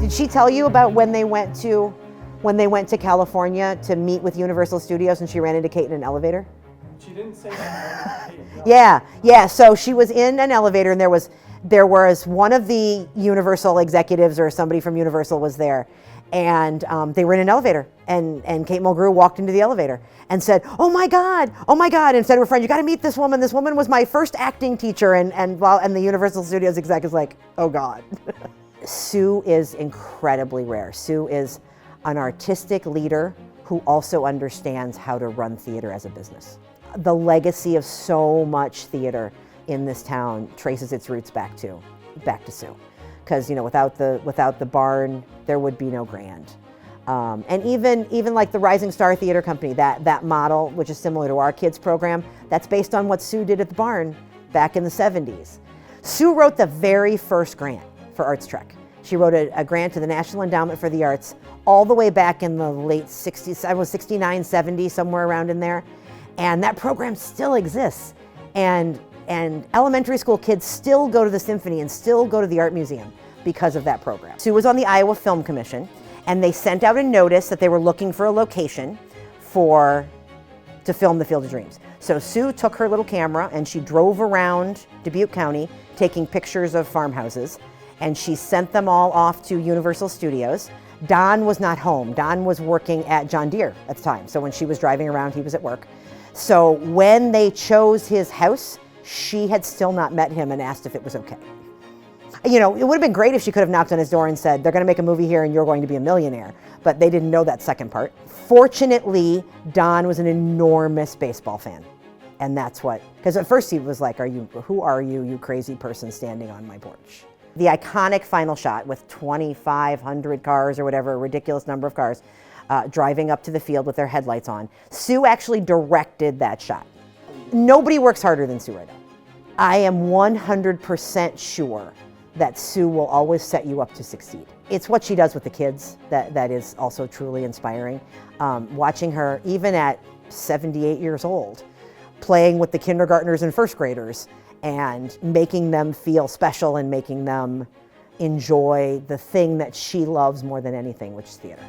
Did she tell you about when they went to California to meet with Universal Studios and she ran into Kate in an elevator? She didn't say that. Yeah. So she was in an elevator and there was one of the Universal executives or somebody from Universal was there, and they were in an elevator, and Kate Mulgrew walked into the elevator and said, oh my God, and said to her friend, you got to meet this woman. This woman was my first acting teacher, and the Universal Studios exec is like, oh God. Sue is incredibly rare. Sue is an artistic leader who also understands how to run theater as a business. The legacy of so much theater in this town traces its roots back to Sue, because without the barn there would be no Grand, and even like the Rising Star Theater Company, that model, which is similar to our kids program, that's based on what Sue did at the barn back in the 70s. Sue wrote the very first grant for Arts Trek. She wrote a grant to the National Endowment for the Arts all the way back in the late 60s, I was 69, 70, somewhere around in there. And that program still exists. And elementary school kids still go to the symphony and still go to the art museum because of that program. Sue was on the Iowa Film Commission, and they sent out a notice that they were looking for a location to film The Field of Dreams. So Sue took her little camera and she drove around Dubuque County taking pictures of farmhouses, and she sent them all off to Universal Studios. Don was not home. Don was working at John Deere at the time. So when she was driving around, he was at work. So when they chose his house, she had still not met him and asked if it was okay. It would have been great if she could have knocked on his door and said, they're going to make a movie here and you're going to be a millionaire. But they didn't know that second part. Fortunately, Don was an enormous baseball fan. And that's because at first he was like, who are you, you crazy person standing on my porch? The iconic final shot with 2,500 cars or whatever, a ridiculous number of cars, driving up to the field with their headlights on. Sue actually directed that shot. Nobody works harder than Sue Riedel. I am 100% sure that Sue will always set you up to succeed. It's what she does with the kids that is also truly inspiring. Watching her, even at 78 years old, playing with the kindergartners and first graders and making them feel special and making them enjoy the thing that she loves more than anything, which is theater.